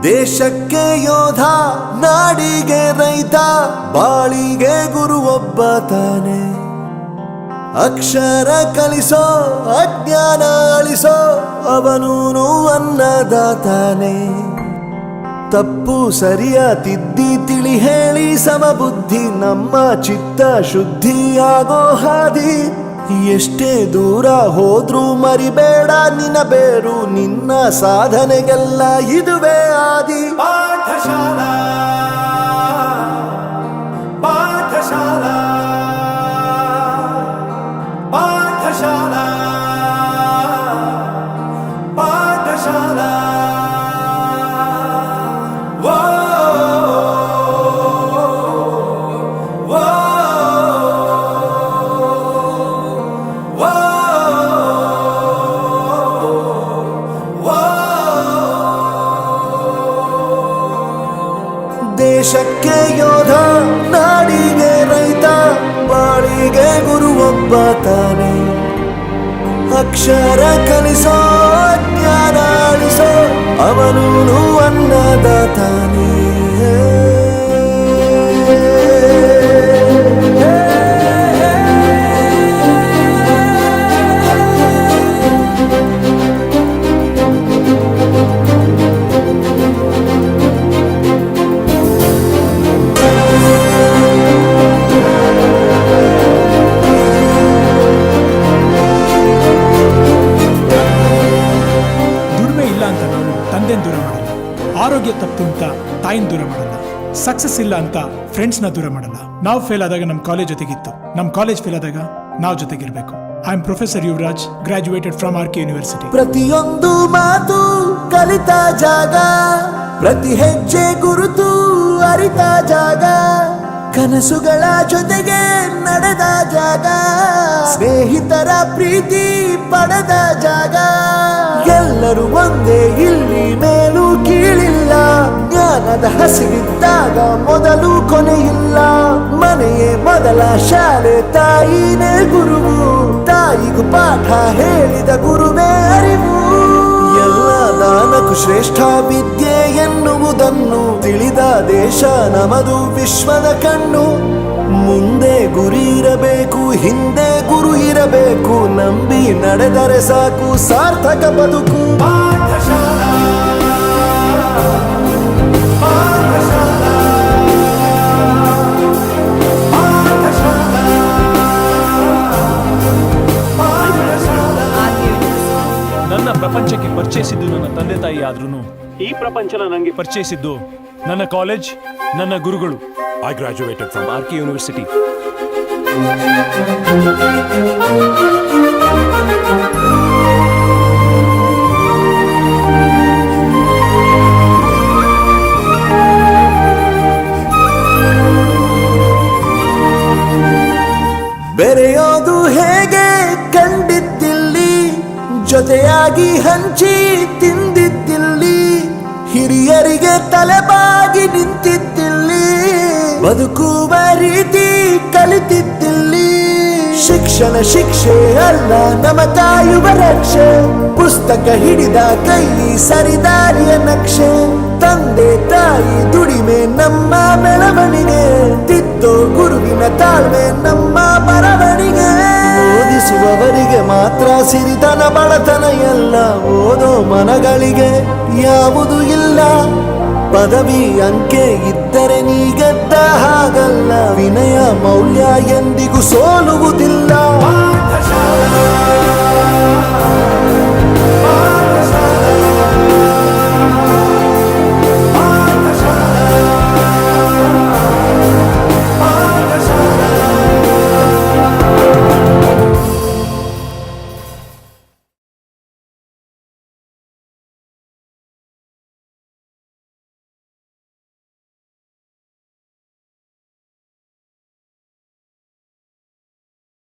ದೇಶಕ್ಕೆ ಯೋಧ, ನಾಡಿಗೆ ರೈತ, ಬಾಳಿಗೆ ಗುರು ಒಬ್ಬ ತಾನೆ. ಅಕ್ಷರ ಕಲಿಸೋ, ಅಜ್ಞಾನ ಅಳಿಸೋ, ಅವನೂನು ಅನ್ನದಾತಾನೆ. ತಪ್ಪು ಸರಿಯ ತಿದ್ದಿ ತಿಳಿ ಹೇಳಿ ಸಮಬುದ್ಧಿ, ನಮ್ಮ ಚಿತ್ತ ಶುದ್ಧಿಯಾಗೋ ಹಾದಿ. ಎಷ್ಟೇ ದೂರ ಹೋದ್ರೂ ಮರಿಬೇಡ ನಿನ್ನ ಬೇರು, ನಿನ್ನ ಸಾಧನೆಗೆಲ್ಲ ಇದುವೇ ಆದಿ. ಪಾಠಶಾಲಾ ಪಾಠಶಾಲಾ ಪಾಠಶಾಲಾ ಪಾಠಶಾಲಾ. ದೇಶಕ್ಕೆ ಯೋಧ, ನಾಡಿಗೆ ರೈತ, ಬಾಳಿಗೆ ಗುರು ಒಬ್ಬ ತಾನೆ. ಅಕ್ಷರ ಕಲಿಸೋ, ಜ್ಞಾನ ಅಳಿಸೋ, ಅವನೂನು ಅನ್ನದಾತಾನೆ. ದೂರ ಮಾಡಲ್ಲ, ಆರೋಗ್ಯ ತಪ್ಪು ಅಂತ ತಾಯಿನ ದೂರ ಮಾಡಲ್ಲ, ಸಕ್ಸಸ್ ಇಲ್ಲ ಅಂತ ಫ್ರೆಂಡ್ಸ್ನ ದೂರ ಮಾಡಲ್ಲ. ನಾವು ಫೇಲ್ ಆದಾಗ ನಮ್ಮ ಕಾಲೇಜ್ ಜೊತೆಗಿತ್ತು, ನಮ್ಮ ಕಾಲೇಜ್ ಫೇಲ್ ಆದಾಗ ನಾವು ಜೊತೆಗಿರ್ಬೇಕು. I am professor Yuvraj, graduated from R K university. ಪ್ರತಿಯೊಂದು ಮಾತು ಕಲಿತ ಜಾಗ, ಪ್ರತಿ ಹೆಜ್ಜೆ ಗುರುತು ಅರಿತ ಜಾಗ, ಕನಸುಗಳ ಜೊತೆಗೆ ನಡೆದ ಜಾಗ, ಸ್ನೇಹಿತರ ಪ್ರೀತಿ ಪಡೆದ ಜಾಗ. ಎಲ್ಲರೂ ಒಂದೇ, ಇಲ್ಲಿ ಮೇಲೂ ಕೀಳಿಲ್ಲ, ಜ್ಞಾನದ ಹಸಿವಿದ್ದಾಗ ಮೊದಲು ಕೊನೆಯಿಲ್ಲ. ಮನೆಯೇ ಮೊದಲ ಶಾಲೆ, ತಾಯಿನೇ ಗುರುವು, ತಾಯಿಗೂ ಪಾಠ ಹೇಳಿದ ಗುರುವೇ ಅರಿವು. ಎಲ್ಲ ದಾನಕ್ಕೂ ಶ್ರೇಷ್ಠ ವಿದ್ಯೆ ಎನ್ನುವುದನ್ನು ತಿಳಿದ ದೇಶ ನಮದು, ವಿಶ್ವದ ಕಣ್ಣು. ಮುಂದೆ ಗುರಿ ಇರಬೇಕು, ಹಿಂದೆ ಗುರು ಇರಬೇಕು, ನಂಬಿ ನಡೆದರೆ ಸಾಕು ಸಾರ್ಥಕ ಬದುಕು. ಪಾಠಶಾಲಾ ಪಾಠಶಾಲಾ ಪಾಠಶಾಲಾ ಪಾಠಶಾಲಾ. ನನ್ನ ಪ್ರಪಂಚಕ್ಕೆ ಪರಿಚಯಿಸಿದ್ದು ನನ್ನ ತಂದೆ ತಾಯಿ ಆದ್ರೂ ಈ ಪ್ರಪಂಚನ ನನಗೆ ಪರಿಚಯಿಸಿದ್ದು ನನ್ನ ಕಾಲೇಜ್, ನನ್ನ ಗುರುಗಳು. I graduated from RK University. ಬೆರೆಯೋದು ಹೇಗೆ ಕಂಡಿದ್ದಿಲ್ಲಿ, ಜೊತೆಯಾಗಿ ಹಂಚಿ ತಿಂದಿದ್ದಿಲ್ಲಿ, ಹಿರಿಯರಿಗೆ ತಲೆಬಾಗಿ ನಿಂತಿದ್ದಿಲ್ಲಿ, ಬದುಕುವ ರೀತಿ ಕಲಿತಿದ್ದಿಲ್ಲಿ. ಶಿಕ್ಷಣ ಶಿಕ್ಷೆ ಅಲ್ಲ, ನಮ ಕಾಯುವ ರಕ್ಷೆ, ಪುಸ್ತಕ ಹಿಡಿದ ಕೈ ಸರಿದಾರಿಯ ನಕ್ಷೆ. ತಂದೆ ತಾಯಿ ದುಡಿಮೆ ನಮ್ಮ ಬೆಳವಣಿಗೆ, ತಿದ್ದೋ ಗುರುವಿನ ತಾಳ್ಮೆ ನಮ್ಮ ಬರವಣಿಗೆ. ಓದಿಸುವವರಿಗೆ ಮಾತ್ರ ಸಿರಿತನ ಬಡತನ ಎಲ್ಲ, ಓದೋ ಮನಗಳಿಗೆ ಯಾವುದು ಇಲ್ಲ. ಪದವಿ ಅಂಕೆ ಇದ್ದರೆ ನೀ ಗೆದ್ದ ಹಾಗಲ್ಲ, ವಿನಯ ಮೌಲ್ಯ ಎಂದಿಗೂ ಸೋಲುವುದಿಲ್ಲ. ಪಾಠಶಾಲಾ